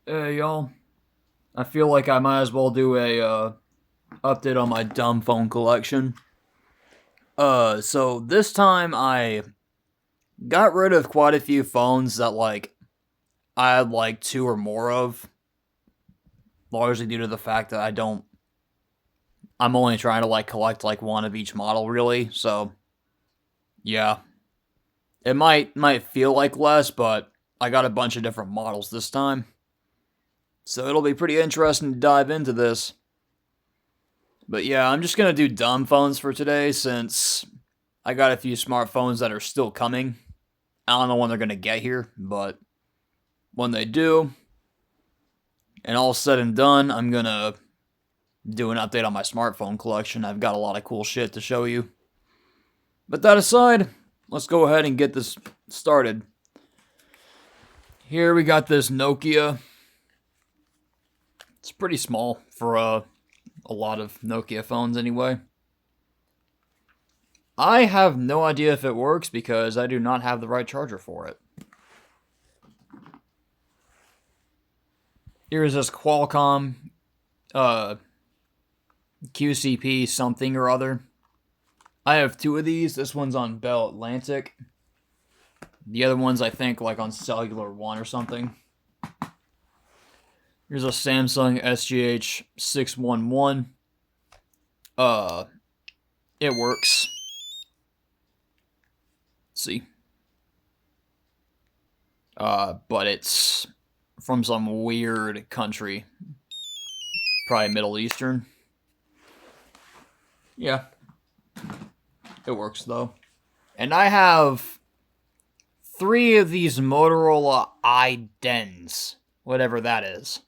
Hey y'all, I feel like I might as well do a update on my dumb phone collection. So this time I got rid of quite a few phones that I had like two or more of, largely due to the fact that I'm only trying to like collect like one of each model really. So yeah, it might feel like less, but I got a bunch of different models this time, so it'll be pretty interesting to dive into this. But yeah, I'm just gonna do dumb phones for today since I got a few smartphones that are still coming. I don't know when they're gonna get here, but when they do, and all said and done, I'm gonna do an update on my smartphone collection. I've got a lot of cool shit to show you. But that aside, let's go ahead and get this started. Here we got this Nokia. It's pretty small for a lot of Nokia phones anyway. I have no idea if it works because I do not have the right charger for it. Here's this Qualcomm QCP something or other. I have two of these. This one's on Bell Atlantic. The other one's, I think, like on Cellular One or something. Here's a Samsung SGH 611. It works. Let's see. But it's from some weird country. Probably Middle Eastern. Yeah. It works, though. And I have three of these Motorola iDens. Whatever that is.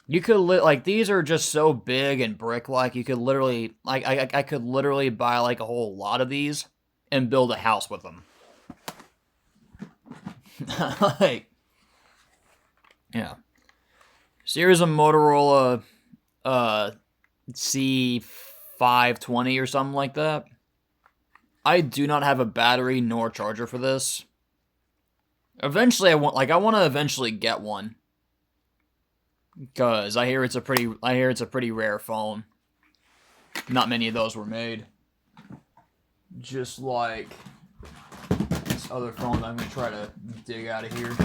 You could, like, these are just so big and brick-like, you could literally, like, I could literally buy, like, a whole lot of these and build a house with them. Like, yeah. So here's a Motorola C520 or something like that. I do not have a battery nor charger for this. Eventually, I want to eventually get one, because I hear it's a pretty rare phone. Not many of those were made. Just like this other phone I'm gonna try to dig out of here.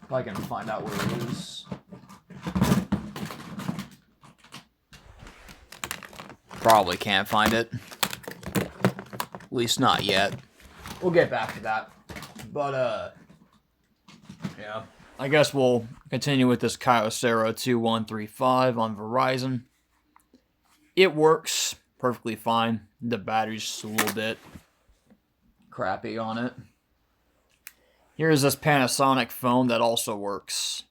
If I can find out where it is. Probably can't find it. At least not yet. We'll get back to that. But yeah. I guess we'll continue with this Kyocera 2135 on Verizon. It works perfectly fine. The battery's just a little bit crappy on it. Here's this Panasonic phone that also works.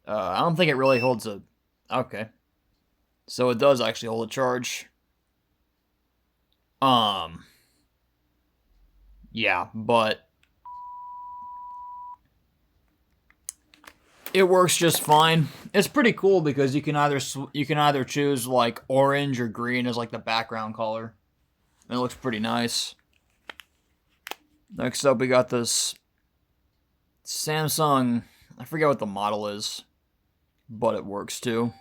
I don't think it really holds a... Okay. So it does actually hold a charge. Yeah, but it works just fine. It's pretty cool because you can either choose like orange or green as like the background color. And it looks pretty nice. Next up, we got this Samsung. I forget what the model is, but it works too.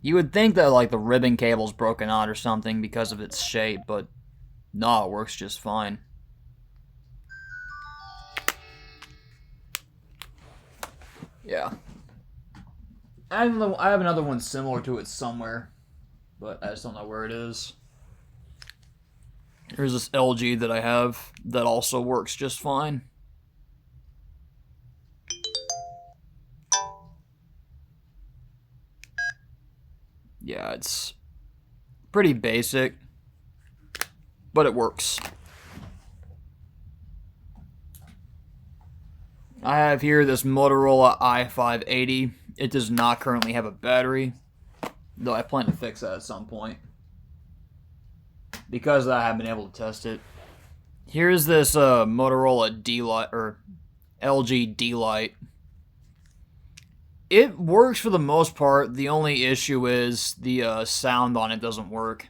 You would think that like the ribbon cable's broken out or something because of its shape, but no, it works just fine. Yeah. I have another one similar to it somewhere, but I just don't know where it is. Here's this LG that I have that also works just fine. Yeah, it's pretty basic, but it works. I have here this Motorola i580. It does not currently have a battery, though I plan to fix that at some point. Because I haven't been able to test it. Here's this Motorola D-Lite, or LG D-Lite. It works for the most part. The only issue is the sound on it doesn't work.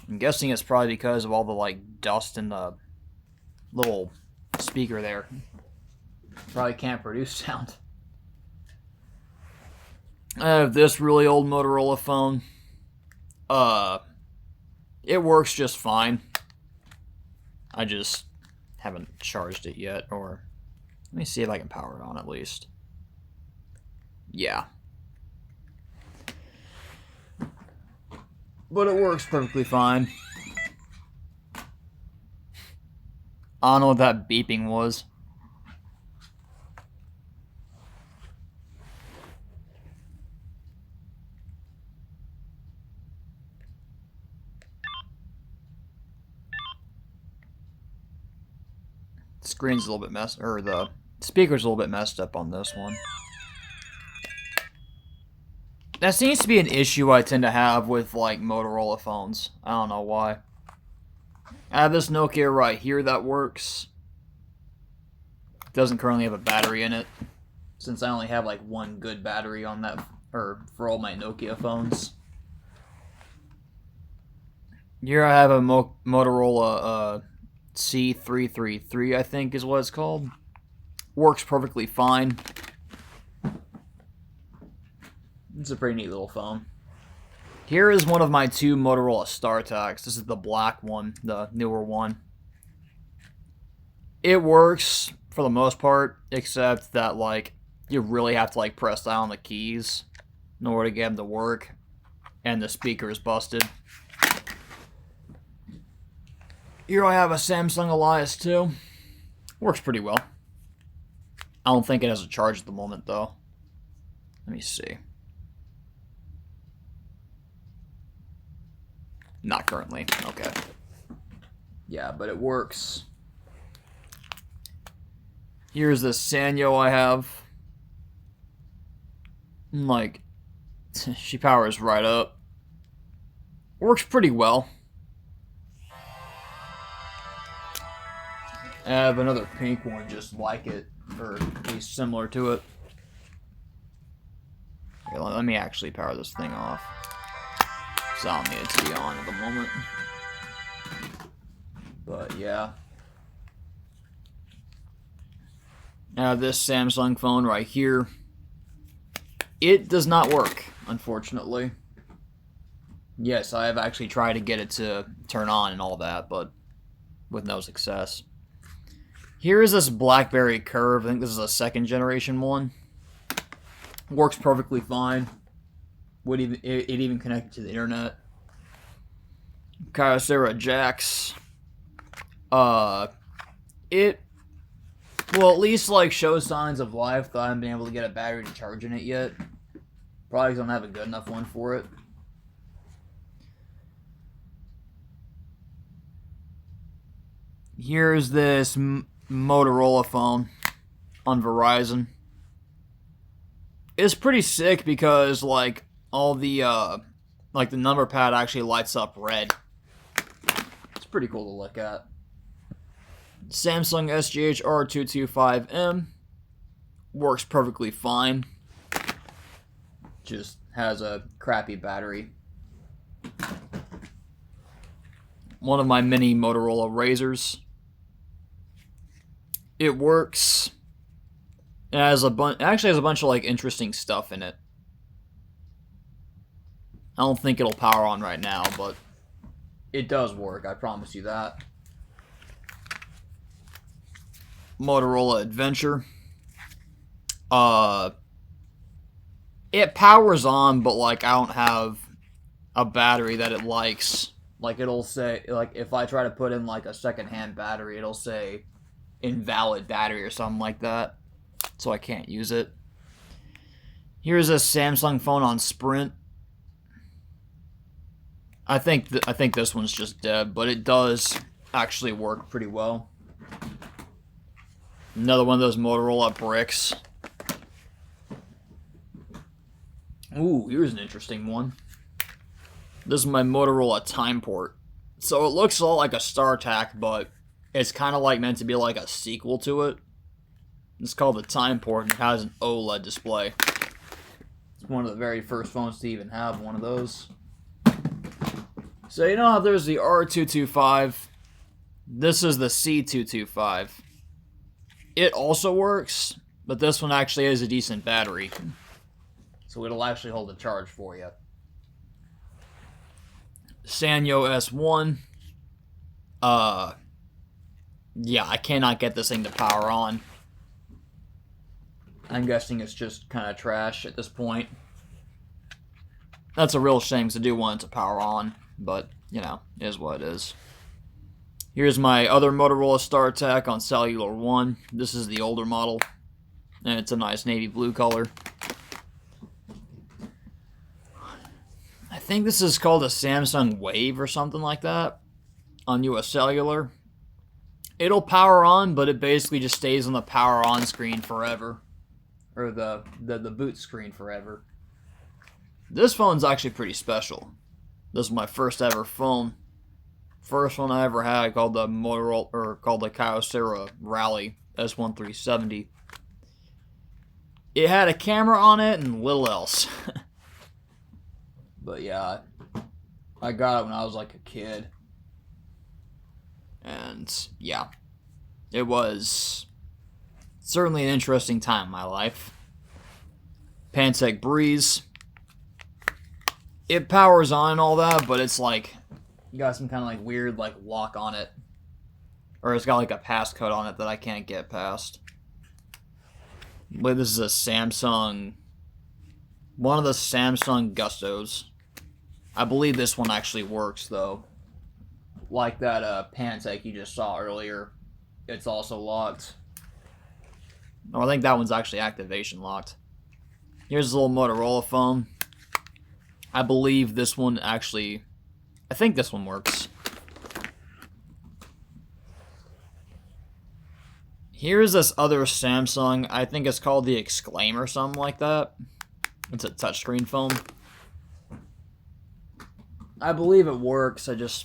I'm guessing it's probably because of all the like dust in the little speaker there. Probably can't produce sound. I have this really old Motorola phone. It works just fine. I just haven't charged it yet, or let me see if I can power it on at least. Yeah. But it works perfectly fine. I don't know what that beeping was. The screen's a little bit messed, or the speaker's a little bit messed up on this one. That seems to be an issue I tend to have with, like, Motorola phones. I don't know why. I have this Nokia right here that works. It doesn't currently have a battery in it, since I only have, like, one good battery on that, or for all my Nokia phones. Here I have a Motorola C333, I think is what it's called. Works perfectly fine. It's a pretty neat little phone. Here is one of my two Motorola StarTACs. This is the black one, the newer one. It works for the most part, except that, like, you really have to, like, press down on the keys in order to get them to work. And the speaker is busted. Here I have a Samsung Elias 2. Works pretty well. I don't think it has a charge at the moment, though. Let me see. Not currently. Okay. Yeah, but it works. Here's the Sanyo I have. Like, she powers right up. Works pretty well. I have another pink one just like it, or at least similar to it. Okay, let me actually power this thing off. So I don't need it to be on at the moment. But yeah. I have this Samsung phone right here. It does not work, unfortunately. Yes, I have actually tried to get it to turn on and all that, but with no success. Here is this BlackBerry Curve. I think this is a second generation one. Works perfectly fine. It even connected to the internet. Kyocera Jax. It will at least, like, show signs of life, though I haven't been able to get a battery to charge in it yet. Probably don't have a good enough one for it. Here's this Motorola phone on Verizon. It's pretty sick because, like, all the, like, the number pad actually lights up red. It's pretty cool to look at. Samsung SGH R225M. Works perfectly fine. Just has a crappy battery. One of my mini Motorola Razrs. It works. It has actually has a bunch of, like, interesting stuff in it. I don't think it'll power on right now, but it does work, I promise you that. Motorola Adventure. It powers on, but, like, I don't have a battery that it likes. Like, it'll say, like, if I try to put in, like, a secondhand battery, it'll say invalid battery or something like that. So I can't use it. Here's a Samsung phone on Sprint. I think this one's just dead, but it does actually work pretty well. Another one of those Motorola bricks. Ooh, here's an interesting one. This is my Motorola Timeport. So it looks a lot like a StarTAC, but it's kind of like meant to be like a sequel to it. It's called the Timeport, and it has an OLED display. It's one of the very first phones to even have one of those. So you know how there's the R225? This is the C225. It also works, but this one actually has a decent battery. So it'll actually hold a charge for you. Sanyo S1. Yeah, I cannot get this thing to power on. I'm guessing it's just kind of trash at this point. That's a real shame because I do want it to power on, but, you know, it is what it is. Here's my other Motorola StarTAC on Cellular One. This is the older model, and it's a nice navy blue color. I think this is called a Samsung Wave or something like that on US Cellular. It'll power on, but it basically just stays on the power on screen forever. Or the boot screen forever. This phone's actually pretty special. This is my first ever phone. First one I ever had, called the Motorola, or called the Kyocera Rally S1370. It had a camera on it and little else. But yeah, I got it when I was like a kid. And yeah, it was certainly an interesting time in my life. Pantech Breeze. It powers on and all that, but it's like, you got some kind of like weird like lock on it. Or it's got like a passcode on it that I can't get past. But this is a Samsung, one of the Samsung Gustos. I believe this one actually works though. Like that Pantech you just saw earlier. It's also locked. Oh, I think that one's actually activation locked. Here's a little Motorola phone. I believe this one actually, I think this one works. Here's this other Samsung. I think it's called the Exclaim or something like that. It's a touchscreen phone. I believe it works. I just,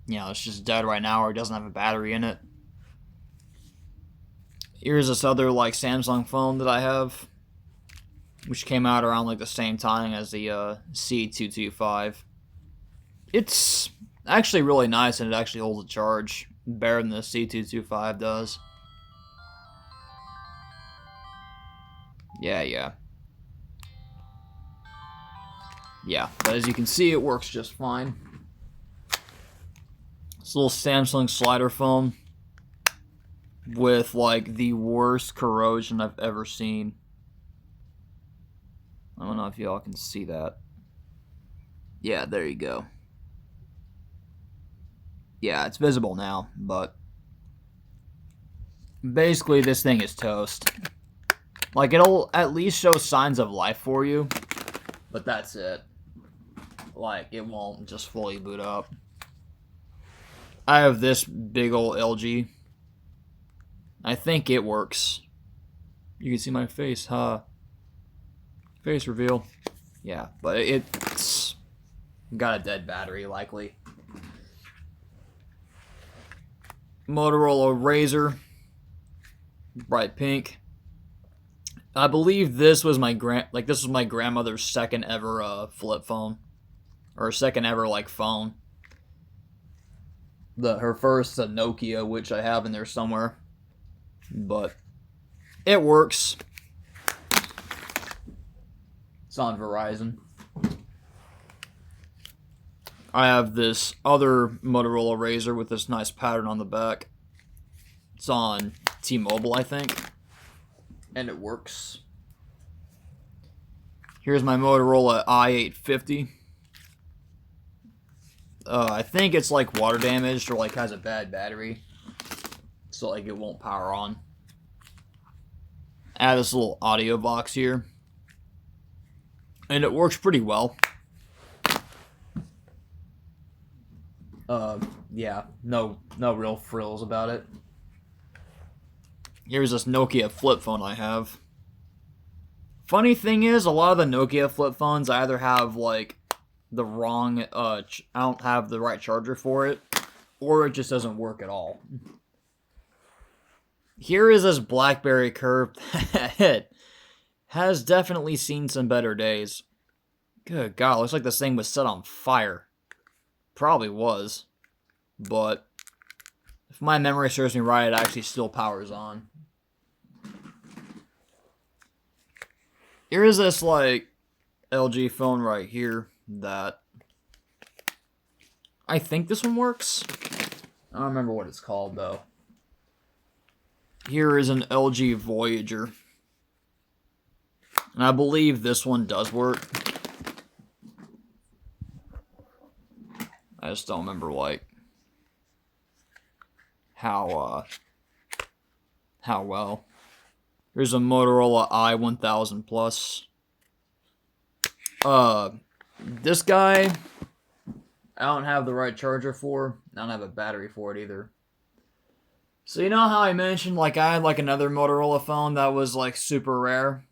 you know, it's just dead right now or it doesn't have a battery in it. Here's this other like Samsung phone that I have, which came out around like the same time as the C225. It's actually really nice and it actually holds a charge better than the C225 does. Yeah, but as you can see, it works just fine. It's a little Samsung slider phone with like the worst corrosion I've ever seen. I don't know if y'all can see that. Yeah, there you go. Yeah, it's visible now, but basically this thing is toast. Like, it'll at least show signs of life for you, but that's it. Like, it won't just fully boot up. I have this big old LG. I think it works. You can see my face, huh? Face reveal. Yeah, but it's got a dead battery, likely. Motorola Razr. Bright pink. I believe this was my grandmother's second ever flip phone. Or second ever like phone. Her first a Nokia, which I have in there somewhere. But it works. It's on Verizon. I have this other Motorola Razr with this nice pattern on the back. It's on T-Mobile, I think. And it works. Here's my Motorola i850. I think it's like water damaged or like has a bad battery. So like it won't power on. I have this little audio box here. And it works pretty well. Yeah, no real frills about it. Here's this Nokia flip phone I have. Funny thing is, a lot of the Nokia flip phones I either have like the wrong, I don't have the right charger for it, or it just doesn't work at all. Here is this BlackBerry Curve that has definitely seen some better days. Good God, looks like this thing was set on fire. Probably was. But if my memory serves me right, it actually still powers on. Here is this, like, LG phone right here that I think this one works. I don't remember what it's called, though. Here is an LG Voyager. And I believe this one does work. I just don't remember, like, how well. Here's a Motorola i1000 Plus. This guy, I don't have the right charger for. I don't have a battery for it either. So you know how I mentioned, like, I had, like, another Motorola phone that was, like, super rare?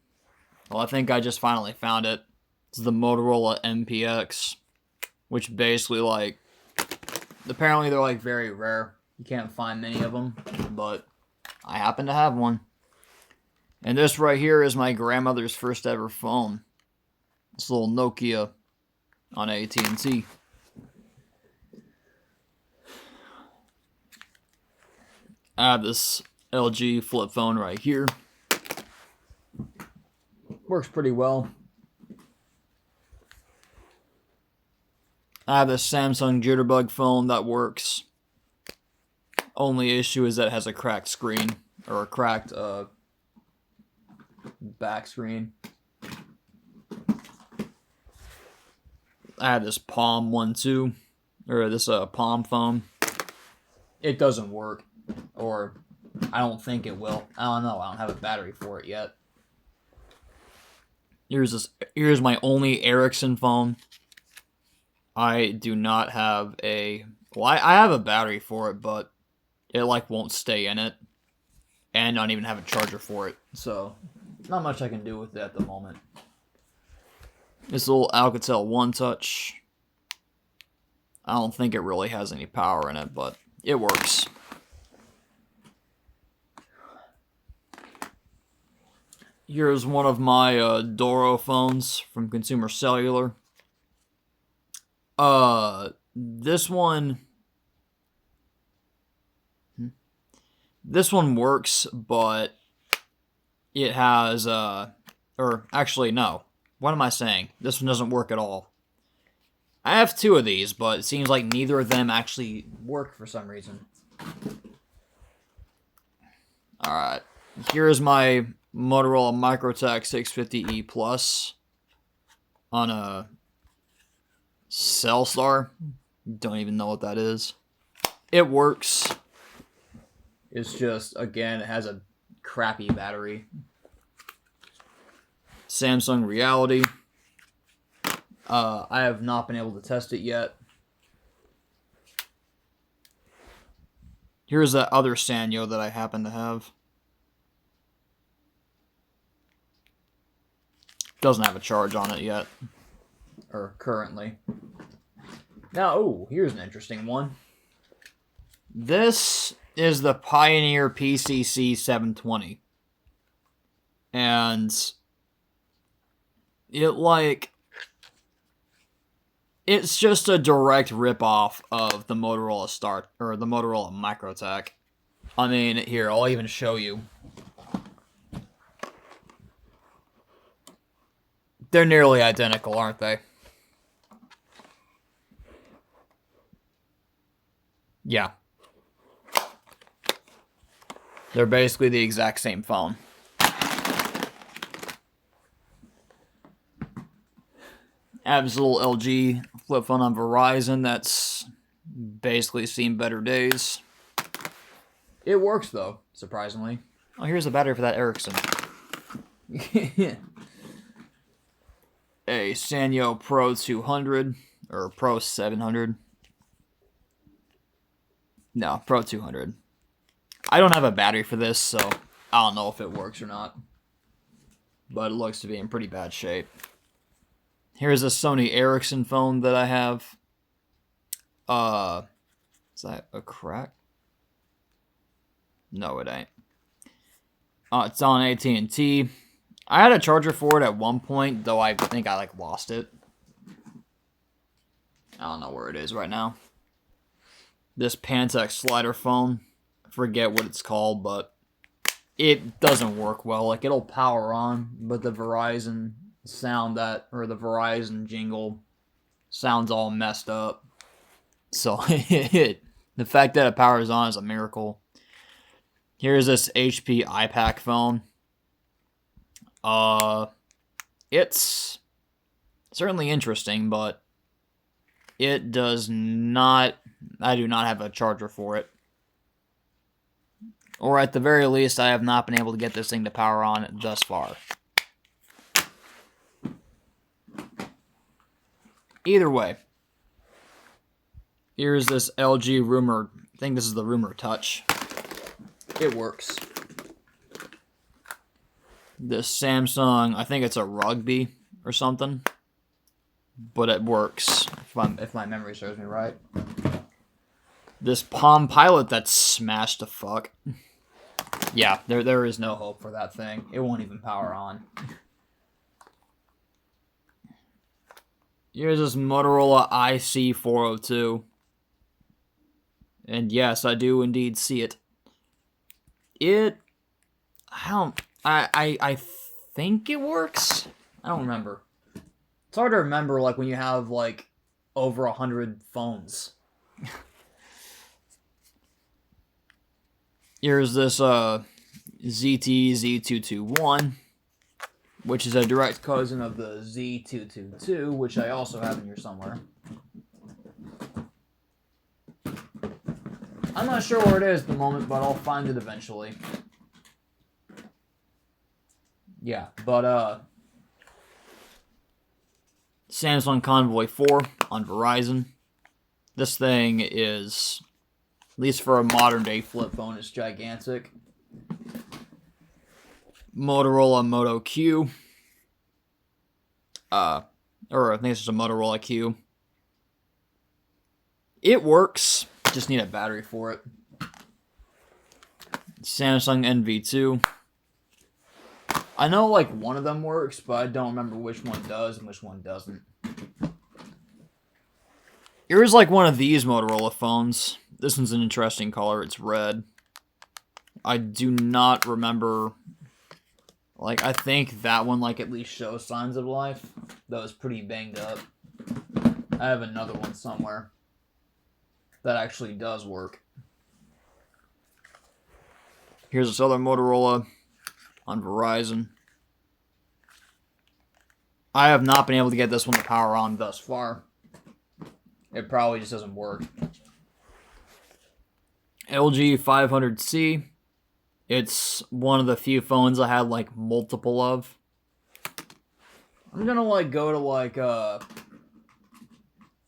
Well, I think I just finally found it. It's the Motorola MPX, which basically, like, apparently they're, like, very rare. You can't find many of them, but I happen to have one. And this right here is my grandmother's first ever phone. This little Nokia on AT&T. I have this LG flip phone right here. Works pretty well. I have this Samsung Jitterbug phone that works. Only issue is that it has a cracked screen, or a cracked back screen. I have this Palm one too, or this Palm phone. It doesn't work, or I don't think it will. I don't know. I don't have a battery for it yet. Here's my only Ericsson phone. I do not have a... Well, I have a battery for it, but it, like, won't stay in it. And I don't even have a charger for it. So, not much I can do with it at the moment. This little Alcatel One Touch. I don't think it really has any power in it, but it works. Here's one of my Doro phones from Consumer Cellular. This one works, but it has, or actually, no. What am I saying? This one doesn't work at all. I have two of these, but it seems like neither of them actually work for some reason. Alright. Here's my Motorola Microtech 650E Plus on a Cellstar. Don't even know what that is. It works. It's just, again, it has a crappy battery. Samsung Reality. I have not been able to test it yet. Here's that other Sanyo that I happen to have. Doesn't have a charge on it yet. Or currently. Now, oh, here's an interesting one. This is the Pioneer PCC 720. And it's just a direct ripoff of the Motorola the Motorola Microtech. I mean, here, I'll even show you. They're nearly identical, aren't they? Yeah. They're basically the exact same phone. I have this little LG flip phone on Verizon that's basically seen better days. It works, though, surprisingly. Oh, here's the battery for that Ericsson. A Sanyo Pro 200, or Pro 700. No, Pro 200. I don't have a battery for this, so I don't know if it works or not. But it looks to be in pretty bad shape. Here's a Sony Ericsson phone that I have. Is that a crack? No, it ain't. It's on AT&T. I had a charger for it at one point, though I think I, lost it. I don't know where it is right now. This Pantech slider phone. I forget what it's called, but it doesn't work well. Like, it'll power on, but the Verizon sound that, or the Verizon jingle sounds all messed up. So, the fact that it powers on is a miracle. Here's this HP iPAQ phone. It's certainly interesting, but it does not, I do not have a charger for it. Or at the very least, I have not been able to get this thing to power on thus far. Either way, here's this LG Rumor, I think this is the Rumor Touch. It works. This Samsung, I think it's a Rugby or something, but it works, if my memory serves me right. This Palm Pilot that's smashed to fuck. Yeah, there is no hope for that thing. It won't even power on. Here's this Motorola IC402. And yes, I do indeed see it. I think it works. I don't remember. It's hard to remember, like, when you have, like, over 100 phones. Here's this ZT Z221, which is a direct cousin of the Z222, which I also have in here somewhere. I'm not sure where it is at the moment, but I'll find it eventually. Yeah, but Samsung Convoy 4 on Verizon. This thing is, at least for a modern day flip phone, it's gigantic. Motorola Moto Q. Or I think it's just a Motorola Q. It works. Just need a battery for it. Samsung NV2. I know, like, one of them works, but I don't remember which one does and which one doesn't. Here's, like, one of these Motorola phones. This one's an interesting color. It's red. I do not remember. Like, I think that one, like, at least shows signs of life. That was pretty banged up. I have another one somewhere that actually does work. Here's this other Motorola on Verizon. I have not been able to get this one to power on thus far. It probably just doesn't work. LG 500C. It's one of the few phones I had, like, multiple of. I'm gonna, like, go to, like,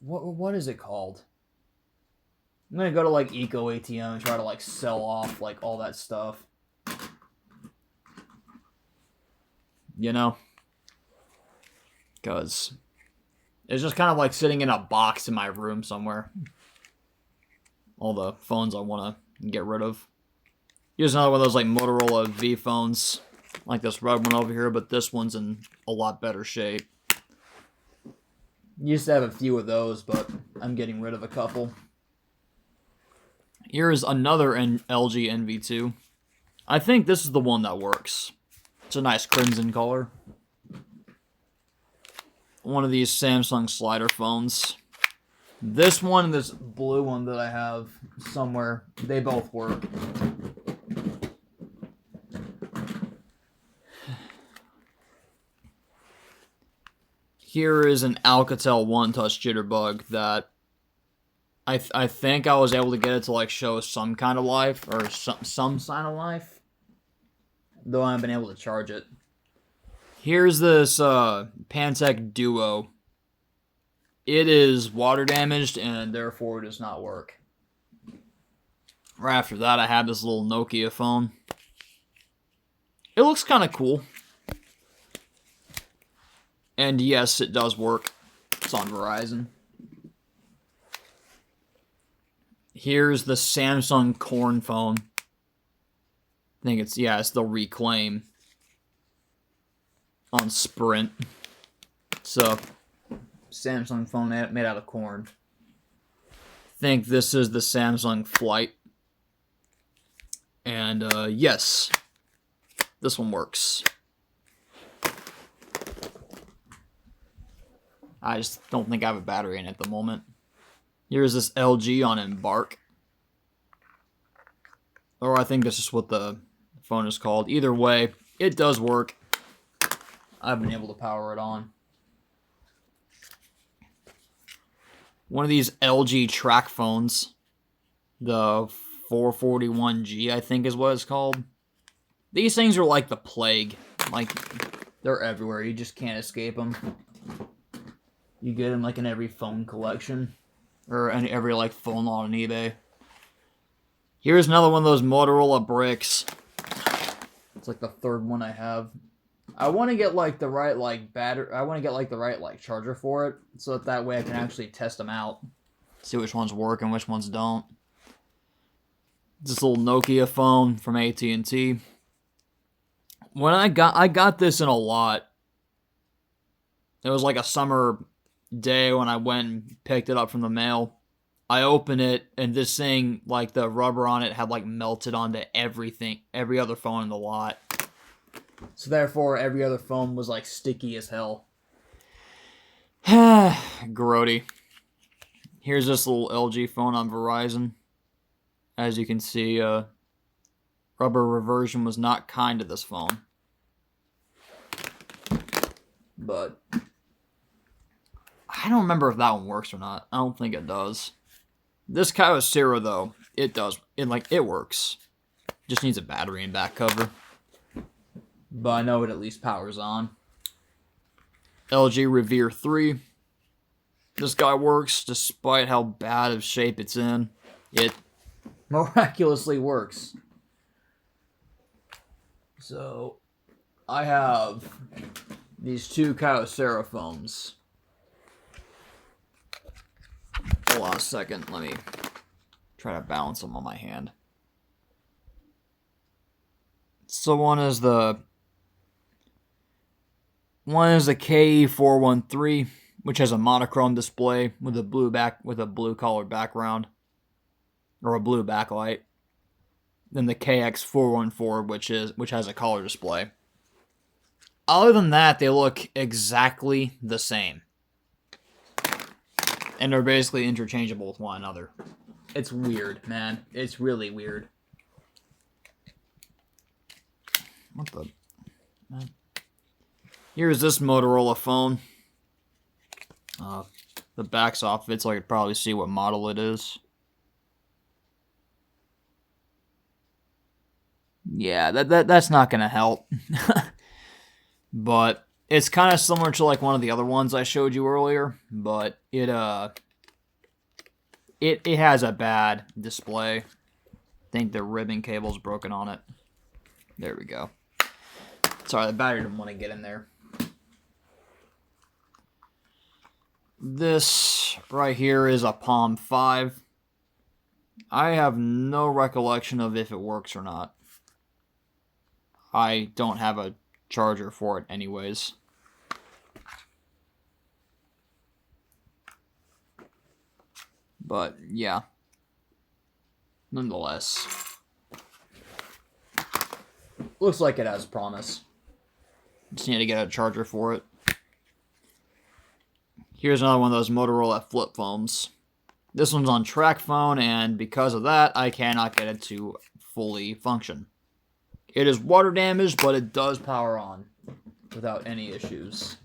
what is it called? I'm gonna go to, like, Eco ATM and try to, like, sell off, like, all that stuff. You know? Because it's just kind of like sitting in a box in my room somewhere. All the phones I want to get rid of. Here's another one of those, like, Motorola V phones. Like this red one over here, but this one's in a lot better shape. Used to have a few of those, but I'm getting rid of a couple. Here's another LG NV2. I think this is the one that works. It's a nice crimson color. One of these Samsung slider phones. This one and this blue one that I have somewhere, they both work. Here is an Alcatel One Touch Jitterbug that I think I was able to get it to, like, show some kind of life, or some sign of life, though I haven't been able to charge it. Here's this Pantech Duo. It is water damaged and therefore does not work. Right after that, I have this little Nokia phone. It looks kind of cool. And yes, it does work. It's on Verizon. Here's the Samsung Corn phone. I think it's, yeah, it's the Reclaim on Sprint. So, Samsung phone made out of corn. I think this is the Samsung Flight. And yes, this one works. I just don't think I have a battery in it at the moment. Here's this LG on Embark. Or I think this is what the phone is called. Either way, it does work. I've been able to power it on. One of these LG track phones. The 441G, I think is what it's called. These things are like the plague. Like, they're everywhere. You just can't escape them. You get them like in every phone collection. Or in every like phone lot on eBay. Here's another one of those Motorola bricks. It's like the third one I have. I want to get like the right like battery. I want to get like the right like charger for it, so that way I can actually test them out, see which ones work and which ones don't. This little Nokia phone from AT&T. When I got this in a lot. It was like a summer day when I went and picked it up from the mail. I opened it, and this thing, like, the rubber on it had, like, melted onto everything, every other phone in the lot. So, therefore, every other phone was, like, sticky as hell. Grody. Here's this little LG phone on Verizon. As you can see, rubber reversion was not kind to this phone. But I don't remember if that one works or not. I don't think it does. This Kyocera, though, it does. It works. Just needs a battery and back cover. But I know it at least powers on. LG Revere 3. This guy works despite how bad of shape it's in. It miraculously works. So, I have these two Kyocera phones. Hold on a second. Let me try to balance them on my hand. So one is the KE413, which has a monochrome display with a blue colored background or a blue backlight. Then the KX414, which has a color display. Other than that, they look exactly the same. And they're basically interchangeable with one another. It's weird, man. It's really weird. What the... Man. Here's this Motorola phone. The back's off of it, so I could probably see what model it is. Yeah, that's not gonna help. But it's kind of similar to like one of the other ones I showed you earlier, but it has a bad display. I think the ribbon cable's broken on it. There we go. Sorry, the battery didn't want to get in there. This right here is a Palm 5. I have no recollection of if it works or not. I don't have a charger for it anyways. But, yeah. Nonetheless. Looks like it has promise. Just need to get a charger for it. Here's another one of those Motorola flip phones. This one's on track phone, and because of that, I cannot get it to fully function. It is water damaged, but it does power on without any issues.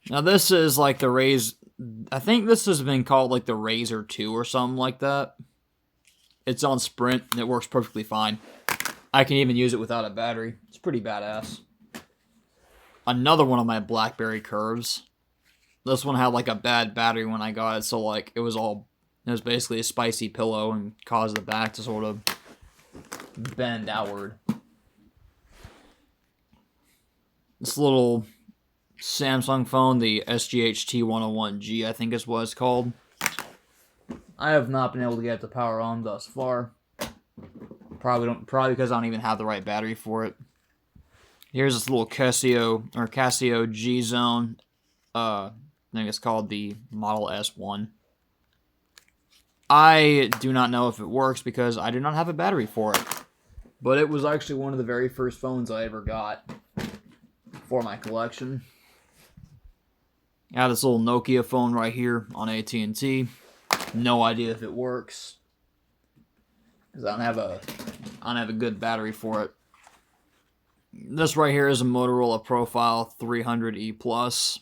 Now this is like the Razer. I think this has been called like the Razer 2 or something like that. It's on Sprint, and it works perfectly fine. I can even use it without a battery. It's pretty badass. Another one of my BlackBerry Curves. This one had like a bad battery when I got it, so like it was basically a spicy pillow and caused the back to sort of bend outward. This little Samsung phone, the SGH-T101G, I think is what it's called. I have not been able to get it to power on thus far. Probably because I don't even have the right battery for it. Here's this little Casio G Zone I think it's called the Model S1. I do not know if it works because I do not have a battery for it. But it was actually one of the very first phones I ever got for my collection. I have this little Nokia phone right here on AT&T. No idea if it works, because I don't have a good battery for it. This right here is a Motorola Profile 300E Plus.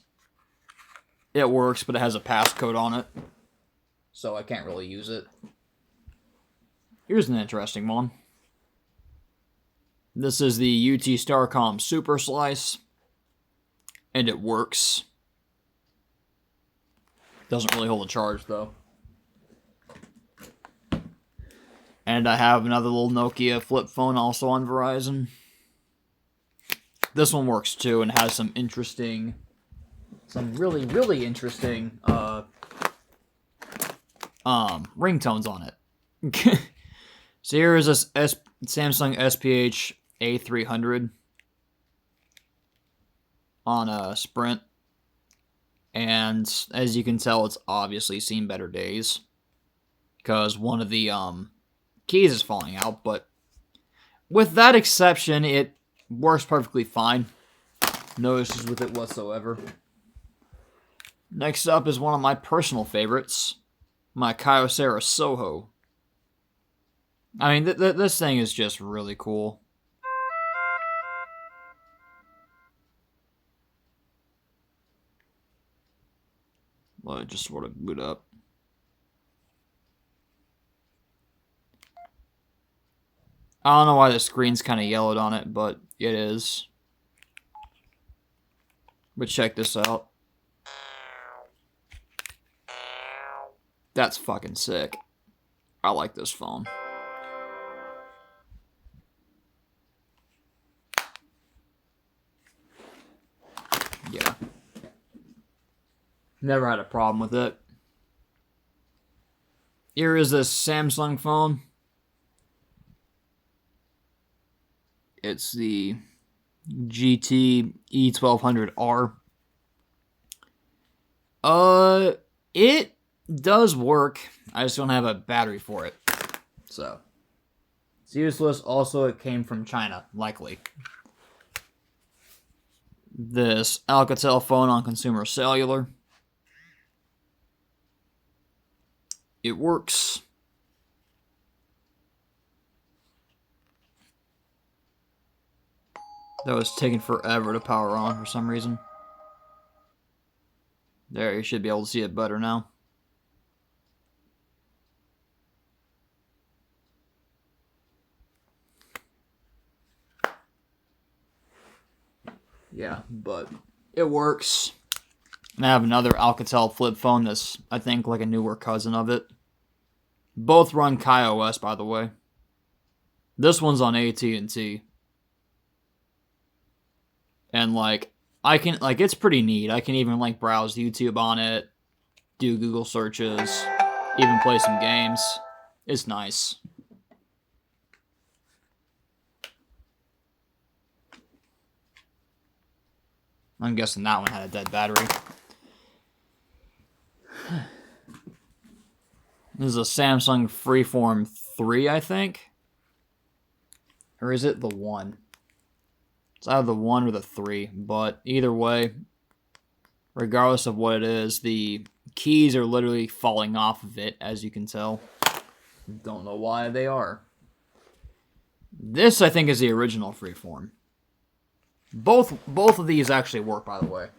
It works, but it has a passcode on it, so I can't really use it. Here's an interesting one. This is the UT Starcom Super Slice, and it works. Doesn't really hold a charge, though. And I have another little Nokia flip phone also on Verizon. This one works too and has some really, really interesting ringtones on it. So here is this Samsung SPH A300 on a Sprint. And as you can tell, it's obviously seen better days, because one of the keys is falling out. But with that exception, it works perfectly fine. No issues with it whatsoever. Next up is one of my personal favorites, my Kyocera Soho. I mean, this thing is just really cool. Let it just sort of boot up. I don't know why the screen's kind of yellowed on it, but it is. But check this out. That's fucking sick. I like this phone. Yeah. Never had a problem with it. Here is this Samsung phone. It's the GT E1200R. It does work. I just don't have a battery for it. So, it's useless. Also, it came from China, likely. This Alcatel phone on Consumer Cellular. It works. That was taking forever to power on for some reason. There, you should be able to see it better now. Yeah, but it works. And I have another Alcatel flip phone that's, I think, like a newer cousin of it. Both run KaiOS, by the way. This one's on AT&T. And, like, it's pretty neat. I can even, like, browse YouTube on it, do Google searches, even play some games. It's nice. I'm guessing that one had a dead battery. This is a Samsung Freeform 3, I think. Or is it the 1? It's either the 1 or the 3. But either way, regardless of what it is, the keys are literally falling off of it, as you can tell. Don't know why they are. This, I think, is the original Freeform. Both of these actually work, by the way.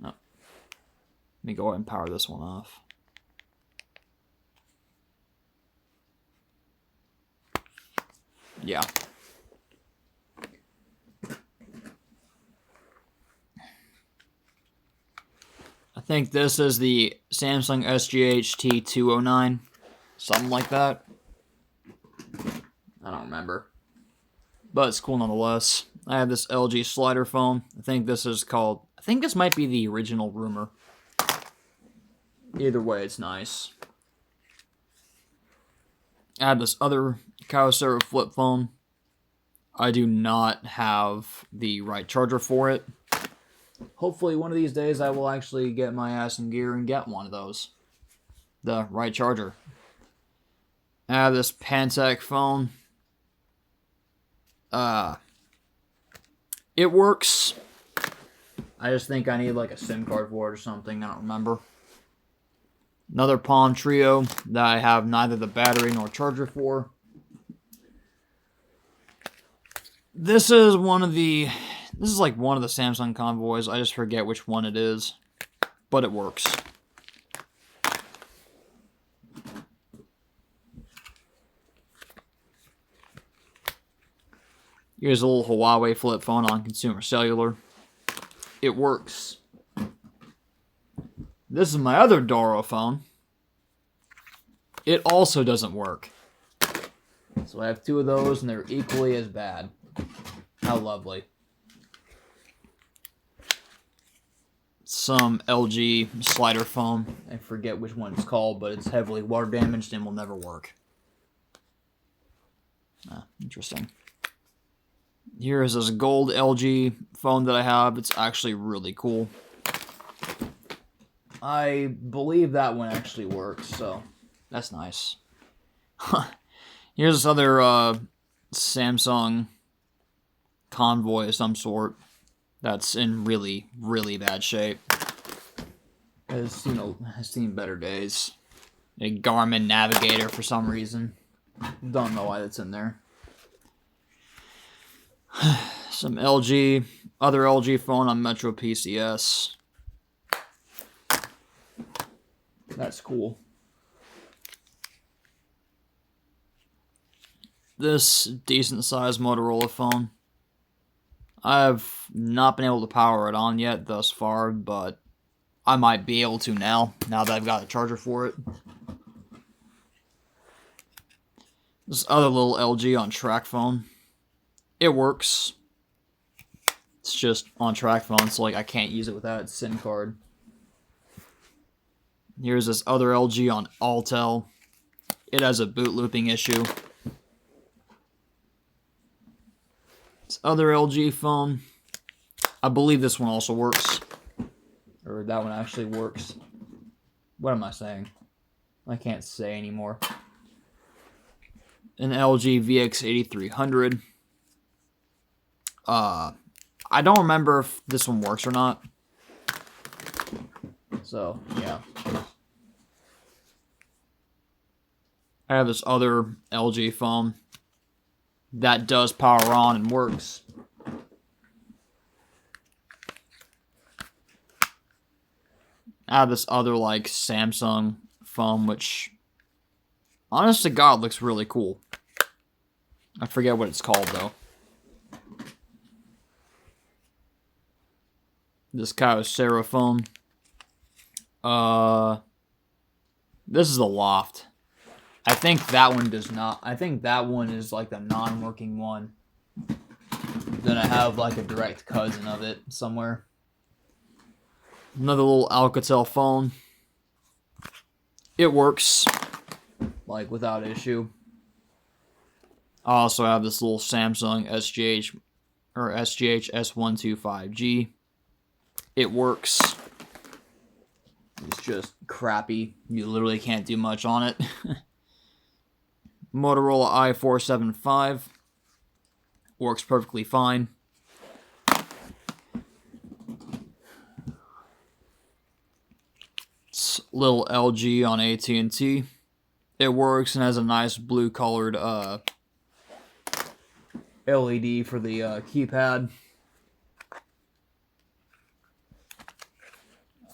Oh. Let me go ahead and power this one off. Yeah. I think this is the Samsung SGH T209. Something like that. I don't remember. But it's cool nonetheless. I have this LG slider phone. I think this might be the original Rumor. Either way, it's nice. I have this other Kyocera flip phone. I do not have the right charger for it. hopefully one of these days I will actually get my ass in gear and get one of those. The right charger. I have this Pantech phone. It works. I just think I need like a SIM card for it or something. I don't remember. Another Palm Trio that I have neither the battery nor charger for. This is like one of the Samsung Convoys. I just forget which one it is, but it works. Here's a little Huawei flip phone on Consumer Cellular. It works. This is my other Doro phone. It also doesn't work. So I have two of those and they're equally as bad. How lovely. Some LG slider phone. I forget which one it's called, but it's heavily water damaged and will never work. Interesting. Here is this gold LG phone that I have. It's actually really cool. I believe that one actually works, so that's nice. Here's this other Samsung Convoy of some sort that's in really, really bad shape. Has seen better days. A Garmin Navigator for some reason. Don't know why that's in there. Some other LG phone on Metro PCS. That's cool. This decent sized Motorola phone. I've not been able to power it on yet thus far, but I might be able to now that I've got a charger for it. This other little LG on track phone. It works. It's just on track phone, so like I can't use it without its SIM card. Here's this other LG on Altel. It has a boot looping issue. This other LG phone. I believe this one also works. Or that one actually works. What am I saying? I can't say anymore. An LG VX8300. I don't remember if this one works or not. So, yeah. I have this other LG phone that does power on and works. I have this other, like, Samsung phone, which, honest to God, looks really cool. I forget what it's called, though. This Kyocera phone. This is a Loft. I think that one does not. I think that one is like the non-working one. Then I have like a direct cousin of it somewhere. Another little Alcatel phone. It works, like without issue. I also have this little Samsung SGH S125G. It works. It's just crappy. You literally can't do much on it. Motorola i475. Works perfectly fine. It's little LG on AT&T. It works and has a nice blue colored LED for the keypad.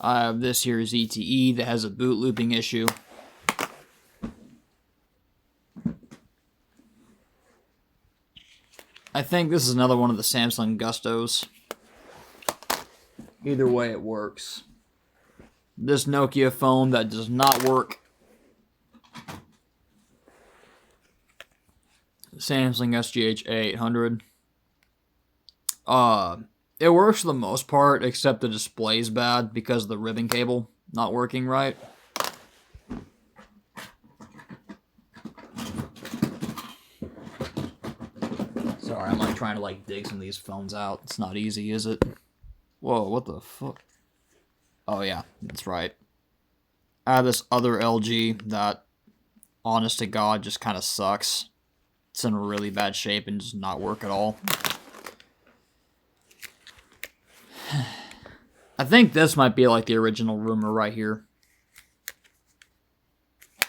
I have this here ZTE that has a boot looping issue. I think this is another one of the Samsung Gustos. Either way, it works. This Nokia phone that does not work. Samsung SGH A800. It works for the most part, except the display's bad because of the ribbon cable not working right. Sorry, I'm like trying to like dig some of these phones out. It's not easy, is it? Whoa, what the fuck? Oh yeah, that's right. I have this other LG that, honest to God, just kind of sucks. It's in really bad shape and does not work at all. I think this might be like the original rumor right here.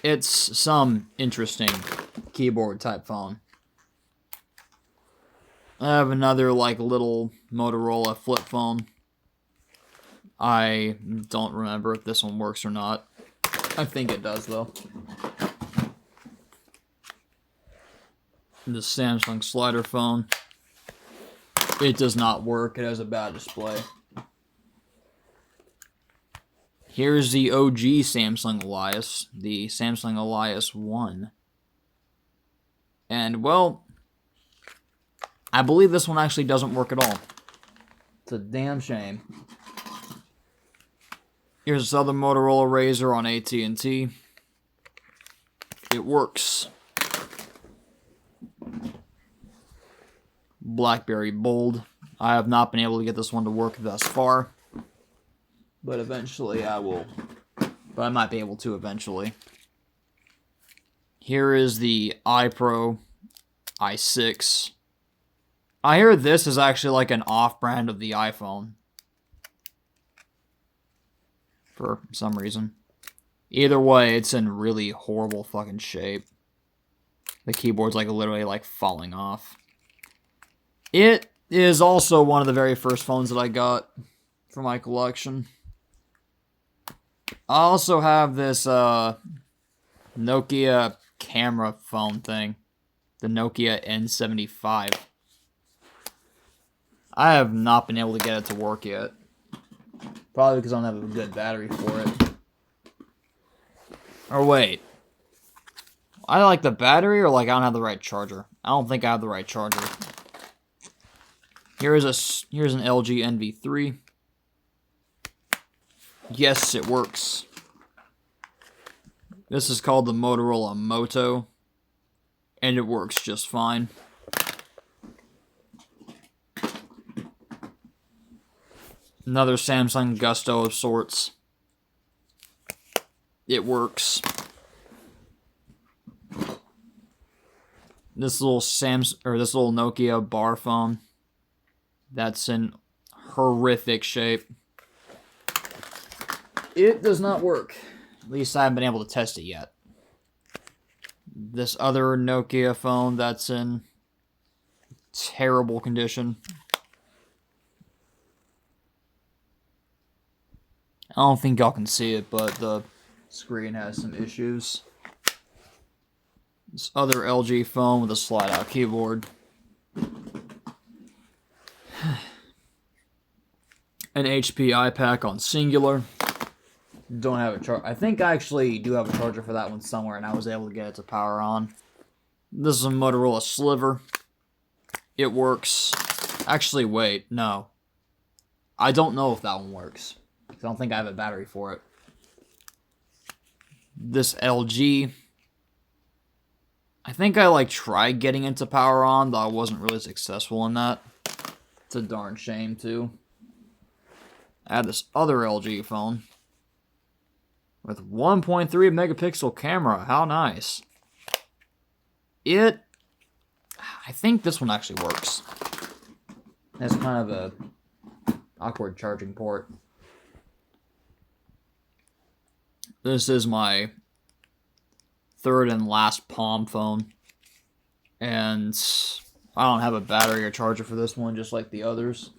It's some interesting keyboard type phone. I have another like little Motorola flip phone. I don't remember if this one works or not. I think it does though. The Samsung slider phone. It does not work. It has a bad display. Here's the OG Samsung Elias, the Samsung Elias 1. And, well, I believe this one actually doesn't work at all. It's a damn shame. Here's this other Motorola Razr on AT&T. It works. BlackBerry Bold. I have not been able to get this one to work thus far. But eventually I will. But I might be able to eventually. Here is the iPro i6. I hear this is actually like an off-brand of the iPhone. For some reason. Either way, it's in really horrible fucking shape. The keyboard's like literally like falling off. It is also one of the very first phones that I got for my collection. I also have this Nokia camera phone thing. The Nokia N75. I have not been able to get it to work yet. Probably because I don't have a good battery for it. Or wait. I like the battery or like I don't have the right charger? I don't think I have the right charger. Here's an LG NV3. Yes, it works. This is called the Motorola Moto. And it works just fine. Another Samsung Gusto of sorts. It works. This little this little Nokia bar phone. That's in horrific shape. It does not work. At least I haven't been able to test it yet. This other Nokia phone that's in terrible condition. I don't think y'all can see it, but the screen has some issues. This other LG phone with a slide-out keyboard. An HP iPac on Singular. Don't have a charger. I think I actually do have a charger for that one somewhere, and I was able to get it to power on. This is a Motorola Sliver. It works. Actually, wait, no. I don't know if that one works. I don't think I have a battery for it. This LG. I think I like tried getting it to power on, though I wasn't really successful in that. It's a darn shame too. I had this other LG phone with 1.3 megapixel camera. How nice. I think this one actually works. It's kind of a awkward charging port. This is my third and last Palm phone. And I don't have a battery or charger for this one, just like the others.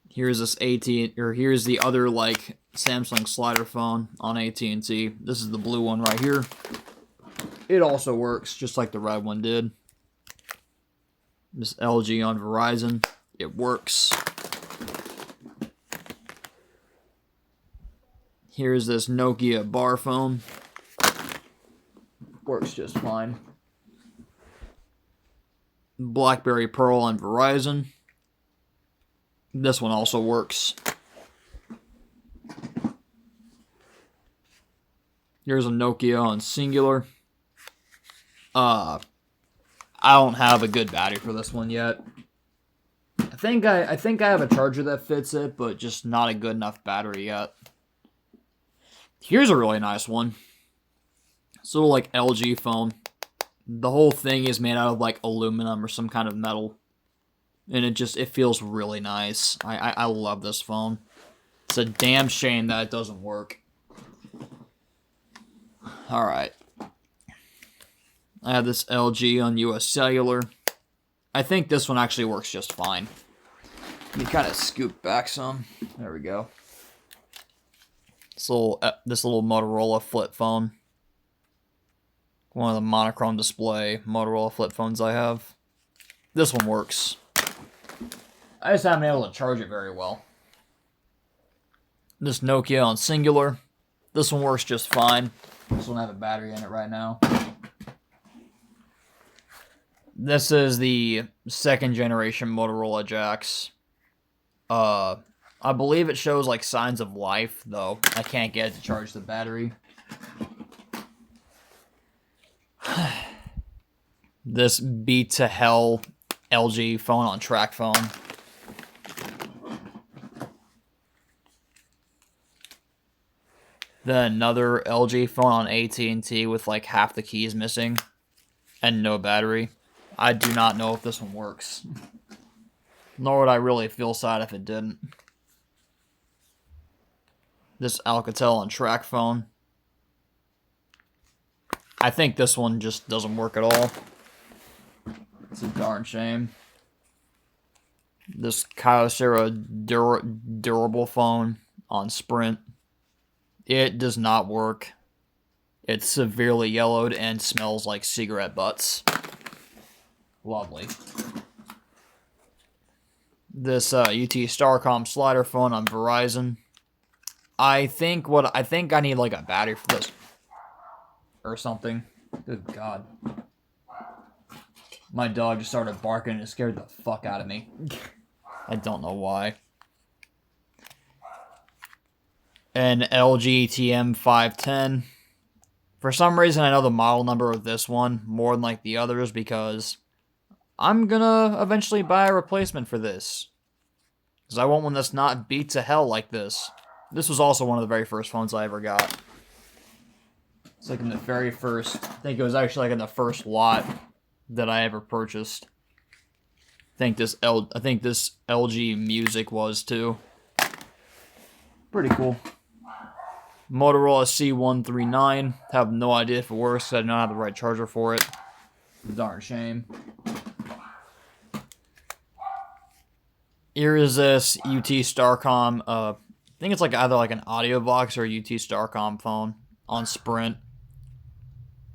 Here's here's the other like Samsung slider phone on AT&T. This is the blue one right here. It also works just like the red one did. This LG on Verizon. It works. Here's this Nokia bar phone. Works just fine. BlackBerry Pearl on Verizon. This one also works. Here's a Nokia on Singular. I don't have a good battery for this one yet. I think I have a charger that fits it, but just not a good enough battery yet. Here's a really nice one. It's a little like LG phone. The whole thing is made out of like aluminum or some kind of metal. And it feels really nice. I love this phone. It's a damn shame that it doesn't work. Alright. I have this LG on US Cellular. I think this one actually works just fine. Let me kind of scoop back some. There we go. This little Motorola flip phone. One of the monochrome display Motorola flip phones I have. This one works. I just haven't been able to charge it very well. This Nokia on Singular. This one works just fine. This one have a battery in it right now. This is the second generation Motorola Jax. I believe it shows like signs of life, though I can't get it to charge the battery. This beat to hell LG phone on track phone. Then another LG phone on AT&T with like half the keys missing and no battery. I do not know if this one works. Nor would I really feel sad if it didn't. This Alcatel on track phone. I think this one just doesn't work at all. It's a darn shame. This Kyocera durable phone on Sprint. It does not work. It's severely yellowed and smells like cigarette butts. Lovely. This UT Starcom slider phone on Verizon. I think I need like a battery for this. Or something. Good God. My dog just started barking and it scared the fuck out of me. I don't know why. An LG TM510. For some reason, I know the model number of this one more than like the others because I'm gonna eventually buy a replacement for this. Because I want one that's not beat to hell like this. This was also one of the very first phones I ever got. It's like in the very first, I think it was actually like in the first lot that I ever purchased. I think this LG Music was too. Pretty cool. Motorola C139. Have no idea if it works. I don't have the right charger for it. Darn shame. Here is this UT Starcom. I think it's like either like an audio box or a UT Starcom phone on Sprint.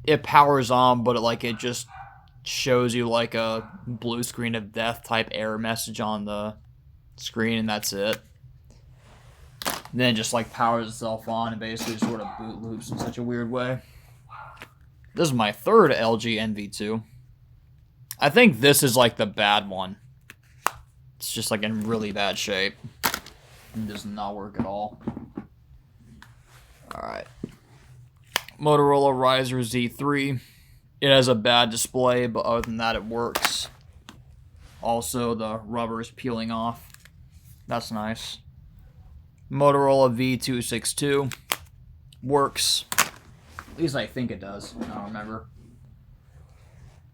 It powers on, but it just shows you like a blue screen of death type error message on the screen, and that's it. And then it just like powers itself on and basically sort of boot loops in such a weird way. This is my third LG NV2. I think this is like the bad one. It's just like in really bad shape. It does not work at all. Alright. Motorola Razr Z3. It has a bad display, but other than that, it works. Also, the rubber is peeling off. That's nice. Motorola V262. Works. At least I think it does. I don't remember.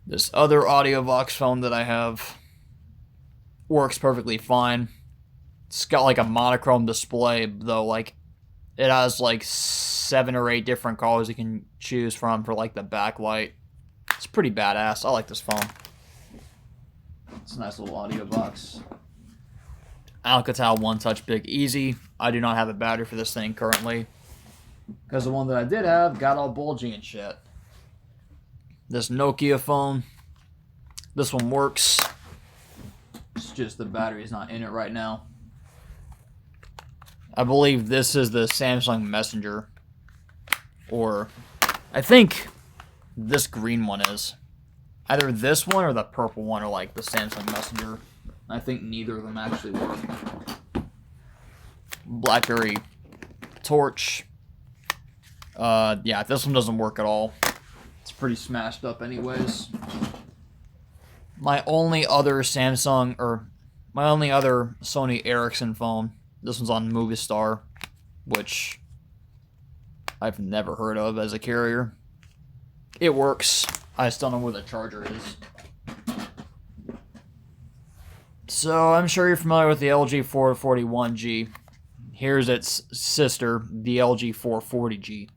This other AudioVox phone that I have works perfectly fine. It's got like a monochrome display, though, like it has like 7 or 8 different colors you can choose from for like the backlight. It's pretty badass. I like this phone. It's a nice little audio box. Alcatel One Touch Big Easy. I do not have a battery for this thing currently, because the one that I did have got all bulgy and shit. This Nokia phone. This one works. It's just the battery's not in it right now. I believe this is the Samsung Messenger. Or, I think this green one is. Either this one or the purple one are like the Samsung Messenger. I think neither of them actually work. BlackBerry Torch. Yeah, this one doesn't work at all. It's pretty smashed up anyways. My only other Samsung, or My only other Sony Ericsson phone. This one's on Movistar, which I've never heard of as a carrier. It works. I still don't know where the charger is. So I'm sure you're familiar with the LG 441G. Here's its sister, the LG 440G.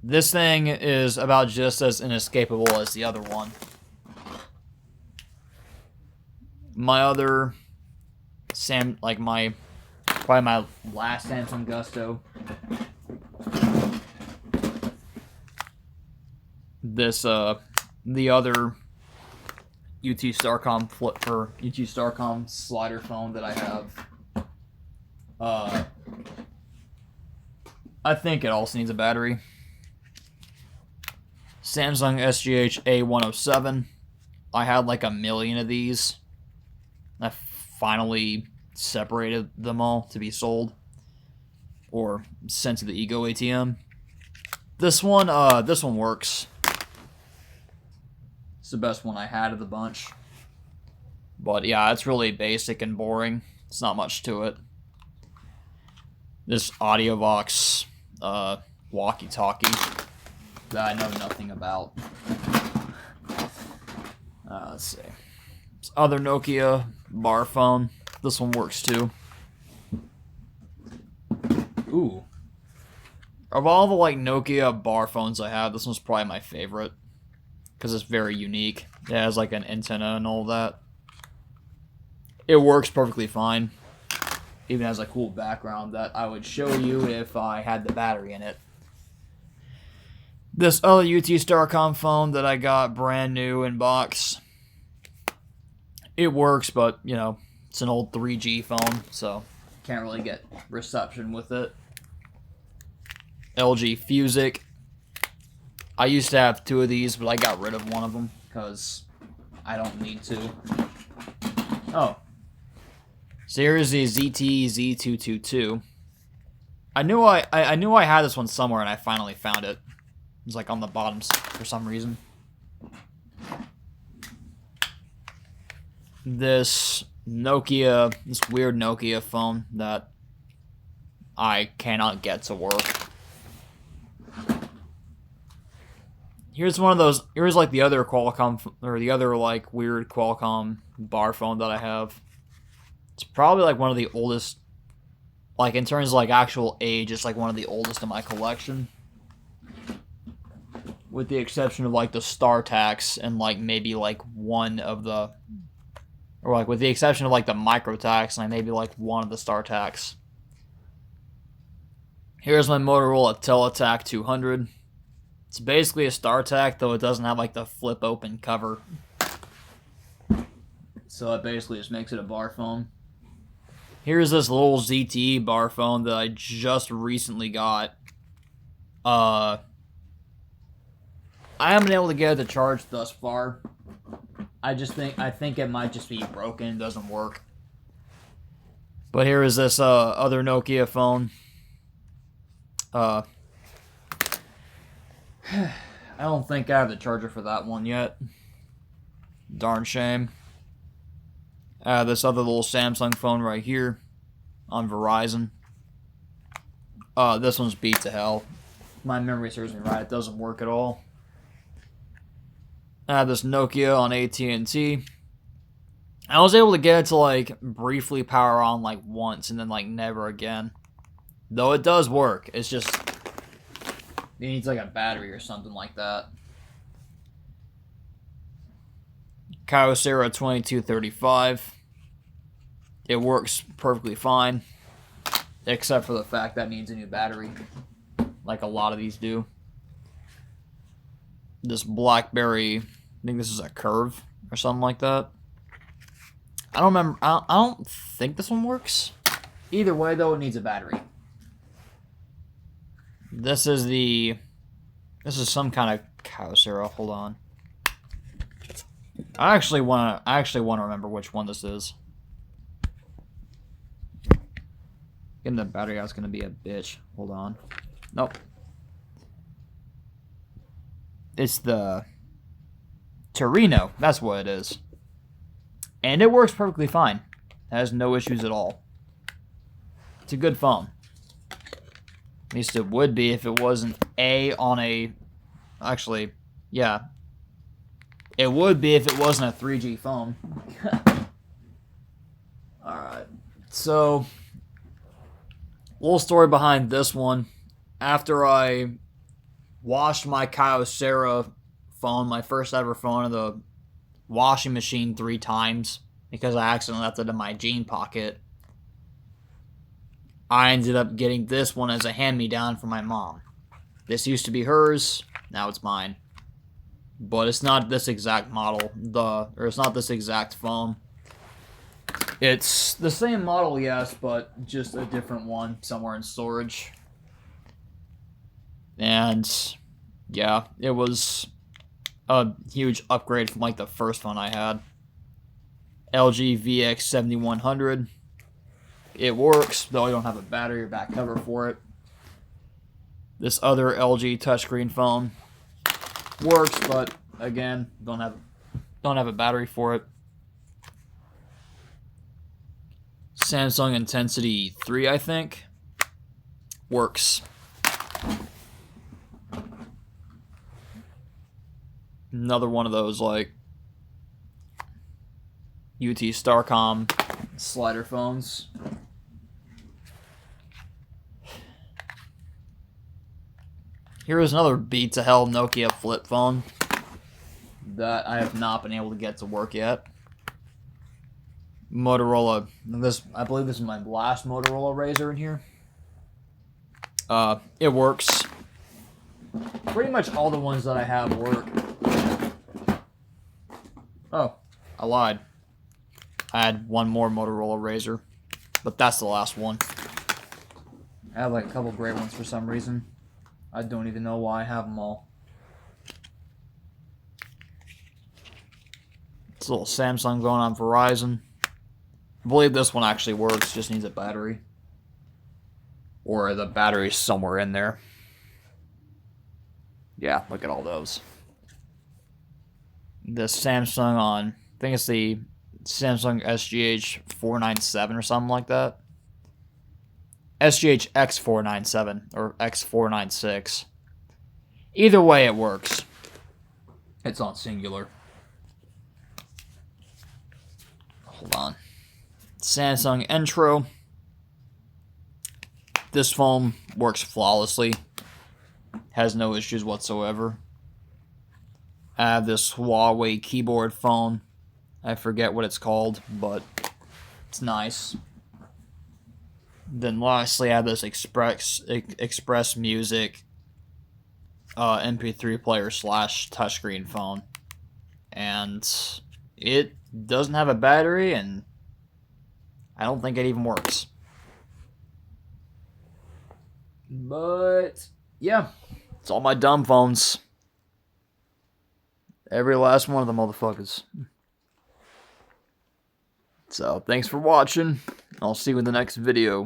This thing is about just as inescapable as the other one. My other probably my last Samsung Gusto. This the other UT Starcom slider phone that I have. I think it also needs a battery. Samsung SGH A107. I had like a million of these. I finally separated them all to be sold or sent to the Ego ATM. This one works. It's the best one I had of the bunch. But yeah, it's really basic and boring. It's not much to it. This AudioVox walkie-talkie that I know nothing about. Let's see. This other Nokia bar phone. This one works too. Ooh. Of all the like Nokia bar phones I have, this one's probably my favorite. Because it's very unique. It has like an antenna and all that. It works perfectly fine. Even has a cool background that I would show you if I had the battery in it. This other UT Starcom phone that I got brand new in box. It works, but, you know, it's an old 3G phone, so can't really get reception with it. LG Fusic. I used to have two of these, but I got rid of one of them because I don't need to. Oh. So here's the ZTE Z222. I knew I had this one somewhere, and I finally found it. It was like on the bottom for some reason. This weird Nokia phone that I cannot get to work. Here's one of those. Here's like the other Qualcomm, or the other like weird Qualcomm bar phone that I have. It's probably like one of the oldest, like in terms of like actual age, it's like one of the oldest in my collection. With the exception of like the StarTAC and like maybe like one of the, or like with the exception of like the MicroTAC and maybe like one of the StarTAC. Here's my Motorola Teletac 200. It's basically a StarTAC, though it doesn't have like the flip open cover. So it basically just makes it a bar phone. Here's this little ZTE bar phone that I just recently got. I haven't been able to get it to charge thus far. I think it might just be broken, it doesn't work. But here is this other Nokia phone. I don't think I have the charger for that one yet. Darn shame. This other little Samsung phone right here on Verizon. This one's beat to hell. My memory serves me right, it doesn't work at all. This Nokia on AT&T. I was able to get it to like briefly power on like once and then like never again. Though it does work, it's just it needs like a battery or something like that. Kyocera 2235. It works perfectly fine, except for the fact that it needs a new battery, like a lot of these do. This BlackBerry, I think this is a Curve or something like that. I don't remember. I don't think this one works. Either way, though, it needs a battery. This is some kind of Kyocera. Hold on. I actually want to remember which one this is. Getting the battery out is going to be a bitch. Hold on. Nope. It's the Torino. That's what it is. And it works perfectly fine. It has no issues at all. It's a good phone. At least it would be if it wasn't on a... Actually, yeah. It would be if it wasn't a 3G phone. Alright. So, little story behind this one. After I washed my Kyocera phone, my first ever phone, in the washing machine 3 times because I accidentally left it in my jean pocket, I ended up getting this one as a hand-me-down from my mom. This used to be hers, now it's mine. But it's not this exact model, or it's not this exact phone. It's the same model, yes, but just a different one somewhere in storage. And yeah, it was a huge upgrade from like the first phone I had. LG VX7100. It works, though I don't have a battery or back cover for it. This other LG touchscreen phone works, but again, don't have a battery for it. Samsung Intensity 3, I think, works. Another one of those like UT Starcom slider phones. Here is another beat to hell Nokia flip phone that I have not been able to get to work yet. Motorola. I believe this is my last Motorola Razr in here. It works. Pretty much all the ones that I have work. Oh, I lied. I had one more Motorola Razr, but that's the last one. I have like a couple gray ones for some reason. I don't even know why I have them all. It's a little Samsung going on Verizon. I believe this one actually works, just needs a battery. Or the battery's somewhere in there. Yeah, look at all those. The Samsung I think it's the Samsung SGH 497 or something like that. SGH X497 or X496. Either way, it works. It's on singular. Hold on. Samsung Intro. This phone works flawlessly. Has no issues whatsoever. I have this Huawei keyboard phone. I forget what it's called, but it's nice. Then lastly, I have this Express Music MP3 player / touchscreen phone. And it doesn't have a battery, and I don't think it even works. But yeah, it's all my dumb phones. Every last one of them motherfuckers. So, thanks for watching. I'll see you in the next video.